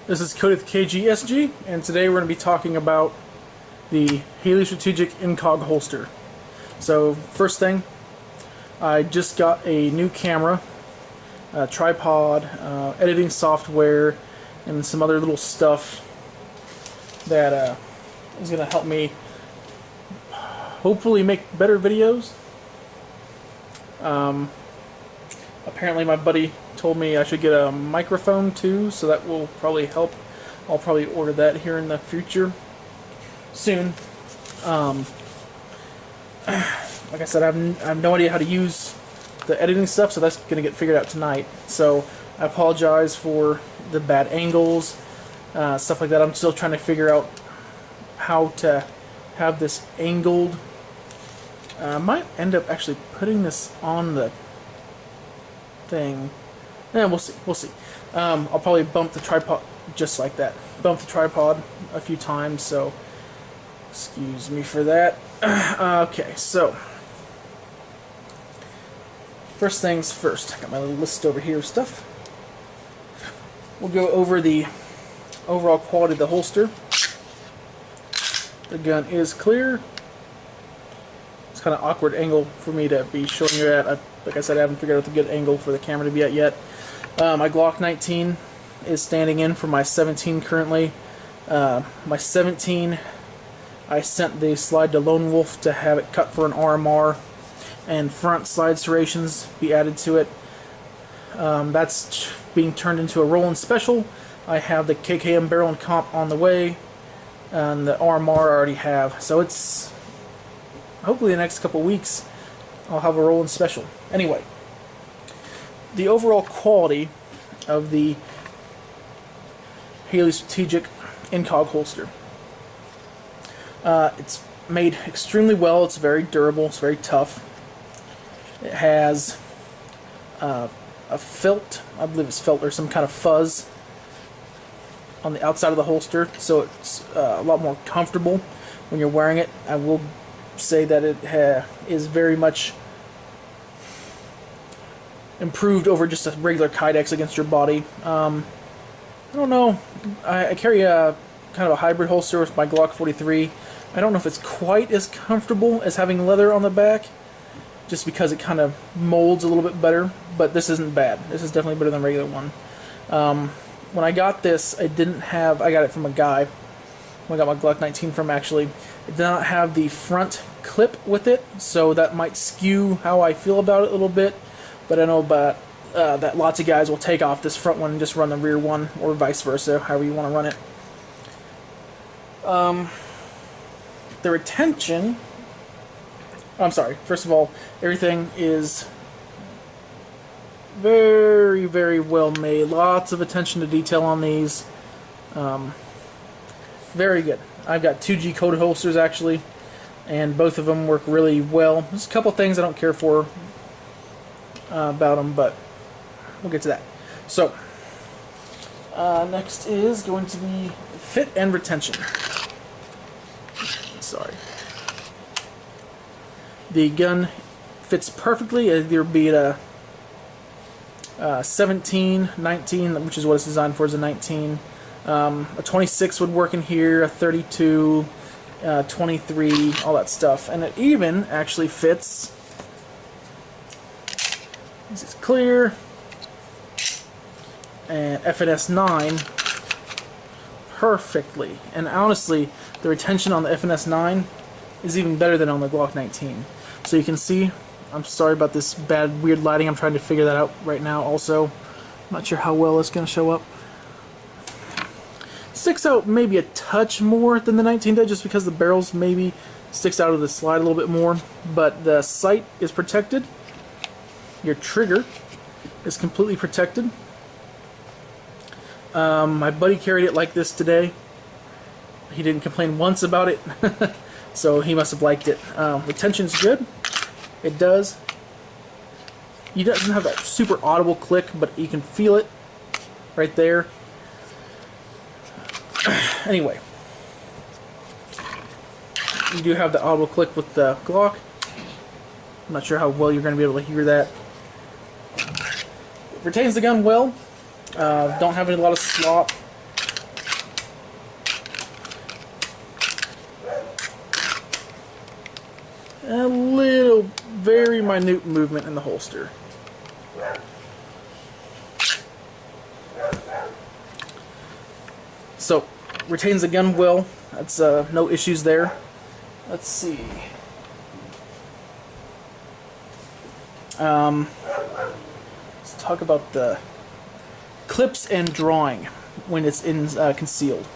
This is Cody with KGSG, and today we're going to be talking about the Haley Strategic Incog Holster. So, first thing, I just got a new camera, a tripod, editing software, and some other little stuff that is going to help me hopefully make better videos. Apparently my buddy told me I should get a microphone too, so that will probably help. I'll probably order that here in the future soon. Like I said, I have no idea how to use the editing stuff, so that's going to get figured out tonight. So I apologize for the bad angles, stuff like that. I'm still trying to figure out how to have this angled. I might end up actually putting this on the thing. Yeah, we'll see. We'll see. I'll probably bump the tripod just like that. Bump the tripod a few times, so excuse me for that. Okay, so first things first. I got my little list over here of stuff. We'll go over the overall quality of the holster. The gun is clear. It's kind of awkward angle for me to be showing you at. Like I said, I haven't figured out the good angle for the camera to be at yet. My Glock 19 is standing in for my 17 currently. My 17, I sent the slide to Lone Wolf to have it cut for an RMR and front slide serrations be added to it. That's being turned into a roll-in special. I have the KKM barrel and comp on the way, and the RMR I already have. So it's hopefully the next couple weeks I'll have a roll-in special. Anyway, the overall quality of the Haley Strategic Incog Holster. It's made extremely well. It's very durable. It's very tough. It has a felt, I believe it's felt or some kind of fuzz on the outside of the holster, so it's a lot more comfortable when you're wearing it. I will say that it is very much improved over just a regular Kydex against your body. I don't know. I carry a kind of a hybrid holster with my Glock 43. I don't know if it's quite as comfortable as having leather on the back, just because it kind of molds a little bit better, but this isn't bad. This is definitely better than a regular one. When I got this, I got it from a guy. When I got my Glock 19 from, actually, it did not have the front clip with it, so that might skew how I feel about it a little bit. But I know about that lots of guys will take off this front one and just run the rear one, or vice versa, however you want to run it. The retention, I'm sorry, first of all, everything is very, very well made. Lots of attention to detail on these. Very good. I've got 2G coated holsters actually, and both of them work really well. There's a couple things I don't care for about them, but we'll get to that. So, next is going to be fit and retention. Sorry. The gun fits perfectly, either be it a 17, 19, which is what it's designed for, is a 19. A 26 would work in here, a 32, 23, all that stuff. And it even actually fits, this is clear, and FNS 9 perfectly. And honestly, the retention on the FNS 9 is even better than on the Glock 19. So you can see, I'm sorry about this bad, weird lighting. I'm trying to figure that out right now also. I'm not sure how well it's going to show up. Sticks out maybe a touch more than the 19 did, just because the barrels maybe sticks out of the slide a little bit more. But the sight is protected. Your trigger is completely protected. My buddy carried it like this today. He didn't complain once about it, so he must have liked it. Retention's good. It does. It doesn't have that super audible click, but you can feel it right there. Anyway, you do have the audible click with the Glock. I'm not sure how well you're going to be able to hear that. It retains the gun well. Don't have a lot of slop. a little, very minute movement in the holster. So, retains the gun well. That's no issues there. Let's see. Let's talk about the clips and drawing when it's in concealed.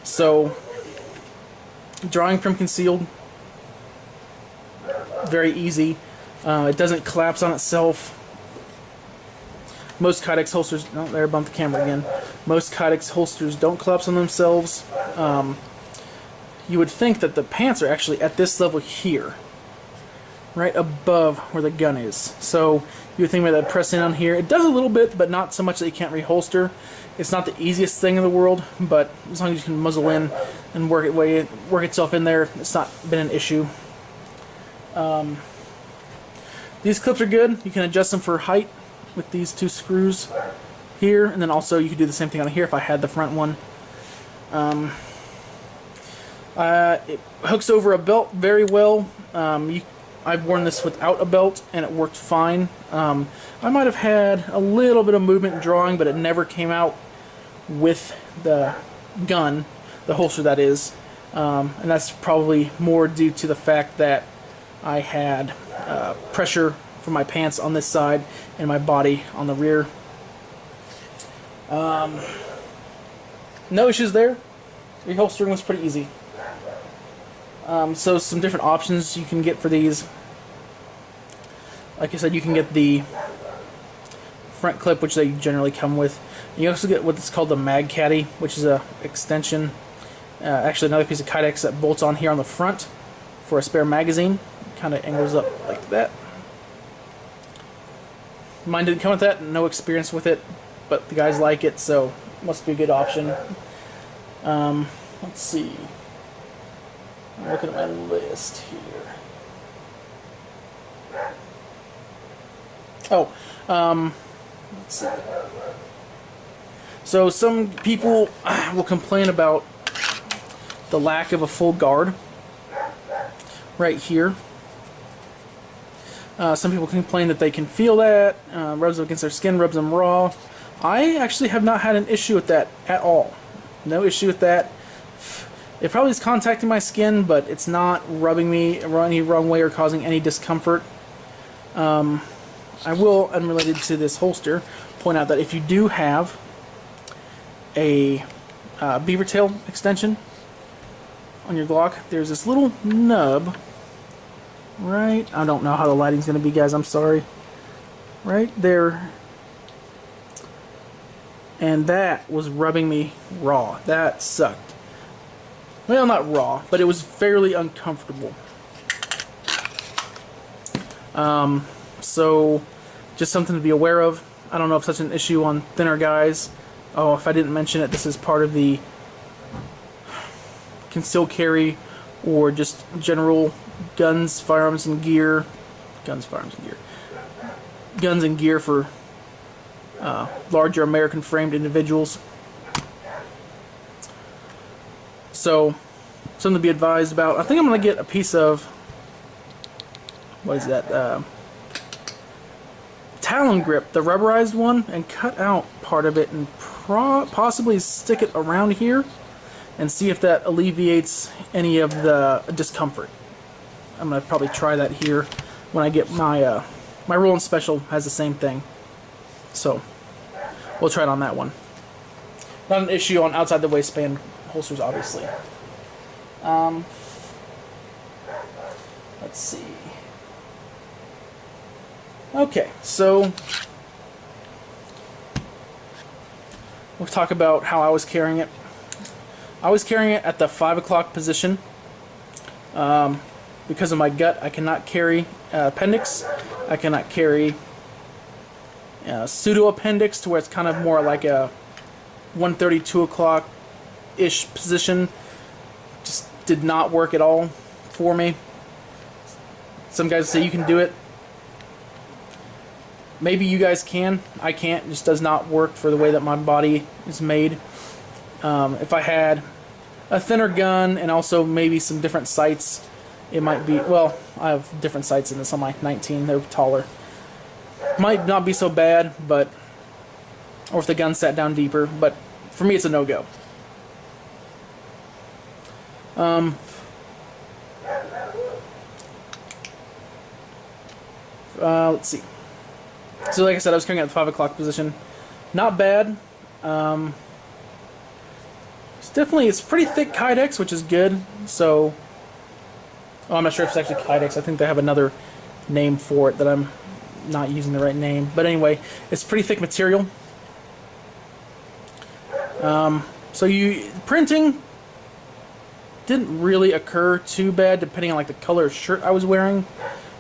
So, drawing from concealed, very easy. It doesn't collapse on itself. Most Kydex holsters, oh, there, I bumped the camera again. Most Kydex holsters don't collapse on themselves. You would think that the pants are actually at this level here, right above where the gun is. So you would think about that pressing on here. It does a little bit, but not so much that you can't reholster. It's not the easiest thing in the world, but as long as you can muzzle in and work itself in there, it's not been an issue. These clips are good. You can adjust them for height with these two screws here, and then also you could do the same thing on here if I had the front one. It hooks over a belt very well. I've worn this without a belt and it worked fine. I might have had a little bit of movement in drawing, but it never came out with the gun, the holster that is, and that's probably more due to the fact that I had pressure from my pants on this side and my body on the rear. No issues there. Reholstering was pretty easy. So some different options you can get for these. Like I said, you can get the front clip, which they generally come with. You also get what's called the mag caddy, which is a extension. Actually, another piece of Kydex that bolts on here on the front for a spare magazine. Kind of angles up like that. Mine didn't come with that. No experience with it, but the guys like it, so must be a good option. Let's see. I'm looking at my list here. Oh, let's see. So some people will complain about the lack of a full guard right here. Some people complain that they can feel that, rubs up against their skin, rubs them raw. I actually have not had an issue with that at all. No issue with that. It probably is contacting my skin, but it's not rubbing me any wrong way or causing any discomfort. I will, unrelated to this holster, point out that if you do have a beaver tail extension on your Glock, there's this little nub, right? I don't know how the lighting's going to be, guys, I'm sorry. Right there. And that was rubbing me raw. That sucked. Well, not raw, but it was fairly uncomfortable. So, just something to be aware of. I don't know if such an issue on thinner guys. Oh, if I didn't mention it, this is part of the concealed carry or just general guns, firearms, and gear. Guns, firearms, and gear. Guns and gear for larger American framed individuals. So, something to be advised about. I think I'm going to get a piece of, what is that, Talon grip, the rubberized one, and cut out part of it and possibly stick it around here and see if that alleviates any of the discomfort. I'm going to probably try that here when I get my, my Roland Special has the same thing. So, we'll try it on that one. Not an issue on outside the waistband holsters, obviously. Let's see. Okay, so we'll talk about how I was carrying it. I was carrying it at the 5 o'clock position. Because of my gut, I cannot carry appendix. I cannot carry pseudo appendix, to where it's kind of more like a 1:30, 2 o'clock-ish position. Just did not work at all for me. Some guys say you can do it. Maybe you guys can. I can't. It just does not work for the way that my body is made. If I had a thinner gun and also maybe some different sights, it might be, well, I have different sights in this on my 19, they're taller. Might not be so bad, but, or if the gun sat down deeper, but for me it's a no-go. Let's see. So like I said, I was carrying at the 5 o'clock position. Not bad. It's pretty thick Kydex, which is good. So, oh, I'm not sure if it's actually Kydex. I think they have another name for it that I'm not using the right name. But anyway, it's pretty thick material. So printing didn't really occur too bad, depending on like the color of shirt I was wearing.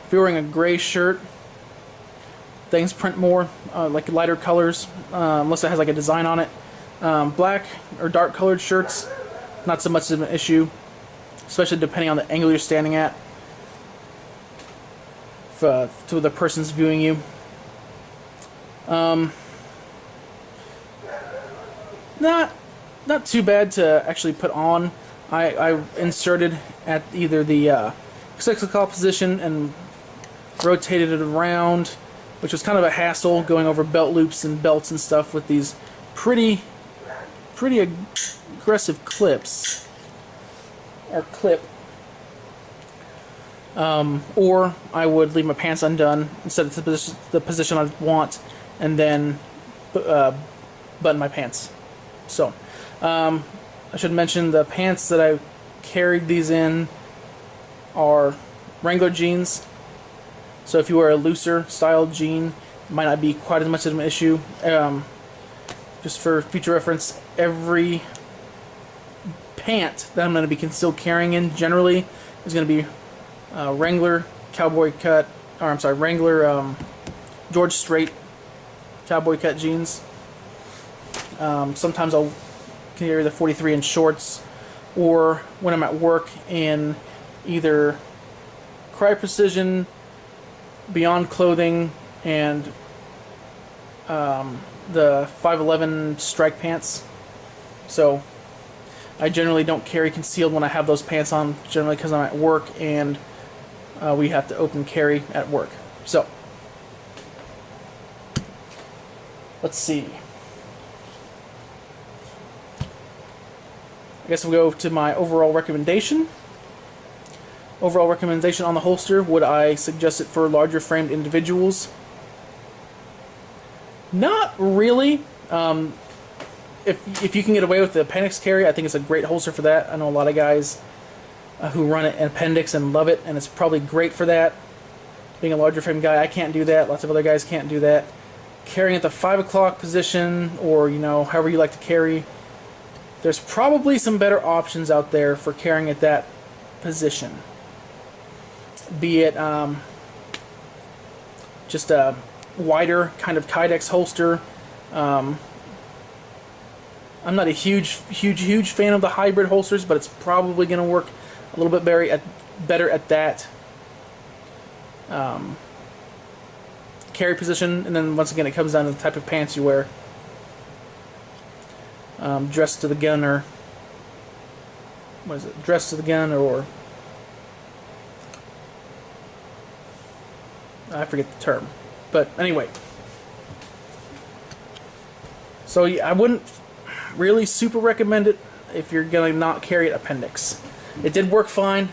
If you're wearing a gray shirt, things print more, like lighter colors, unless it has like a design on it. Black or dark colored shirts, not so much of an issue, especially depending on the angle you're standing at to the person's viewing you. Not too bad to actually put on. I inserted at either the 6 o'clock position and rotated it around, which was kind of a hassle going over belt loops and belts and stuff with these pretty aggressive clips, or clip. Or I would leave my pants undone, set it to the position I want, and then button my pants. So, I should mention the pants that I carried these in are Wrangler jeans. So if you wear a looser style jean, it might not be quite as much of an issue. Just for future reference, every pant that I'm going to be still carrying in generally is going to be Wrangler cowboy cut, or I'm sorry, Wrangler George Strait cowboy cut jeans. Sometimes I'll carry the 43 in shorts, or when I'm at work in either Cry Precision, Beyond Clothing, and the 511 strike pants. So I generally don't carry concealed when I have those pants on, generally because I'm at work and we have to open carry at work. So let's see. I guess we'll go to my overall recommendation. Overall recommendation on the holster: would I suggest it for larger framed individuals? Not really. If you can get away with the appendix carry, I think it's a great holster for that. I know a lot of guys who run an appendix and love it, and it's probably great for that. Being a larger frame guy, I can't do that. Lots of other guys can't do that. Carrying at the 5 o'clock position, or however you like to carry, there's probably some better options out there for carrying at that position. Be it just a wider kind of Kydex holster. I'm not a huge fan of the hybrid holsters, but it's probably going to work a little bit better at that carry position. And then once again, it comes down to the type of pants you wear. Dress to the gun, or what is it? Dress to the gun, or I forget the term. But anyway, so yeah, I wouldn't really super recommend it if you're gonna not carry an appendix. It did work fine.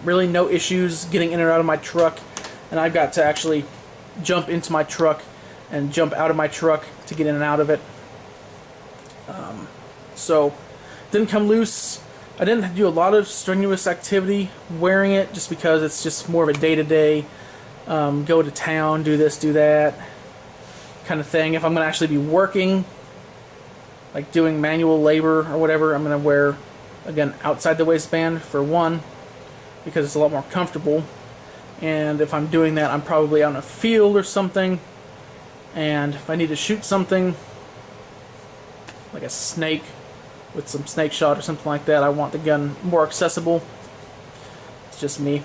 Really no issues getting in and out of my truck, and I've got to actually jump into my truck and jump out of my truck to get in and out of it. So didn't come loose. I didn't do a lot of strenuous activity wearing it, just because it's just more of a day-to-day go to town, do this, do that kind of thing. If I'm going to actually be working, like doing manual labor or whatever, I'm going to wear, again, outside the waistband for one, because it's a lot more comfortable. And if I'm doing that, I'm probably out in a field or something, and if I need to shoot something like a snake with some snake shot or something like that, I want the gun more accessible. It's just me.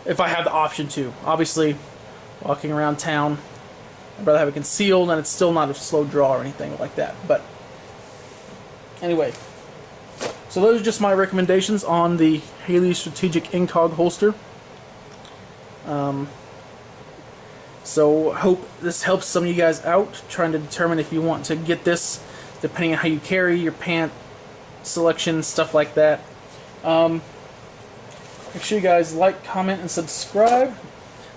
If I have the option to. Obviously, walking around town, I'd rather have it concealed, and it's still not a slow draw or anything like that. But anyway, So those are just my recommendations on the Haley Strategic Incog Holster. So hope this helps some of you guys out trying to determine if you want to get this, depending on how you carry your pant selection, stuff like that. Make sure you guys like, comment, and subscribe.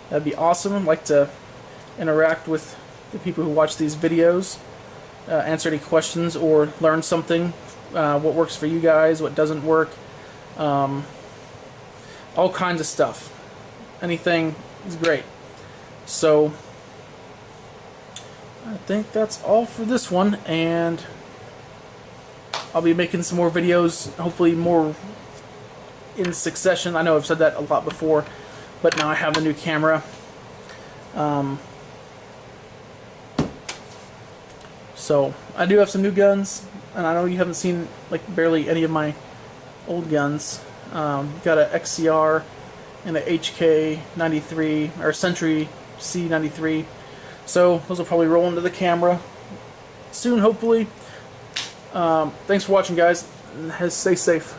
That'd be awesome. I'd like to interact with the people who watch these videos, answer any questions or learn something, what works for you guys, what doesn't work, all kinds of stuff. Anything is great. So I think that's all for this one, and I'll be making some more videos, hopefully more in succession. I know I've said that a lot before, but now I have the new camera. So I do have some new guns, and I know you haven't seen like barely any of my old guns. Got a XCR and a HK 93 or Century C93. So those will probably roll into the camera soon, hopefully. Thanks for watching, guys, and stay safe.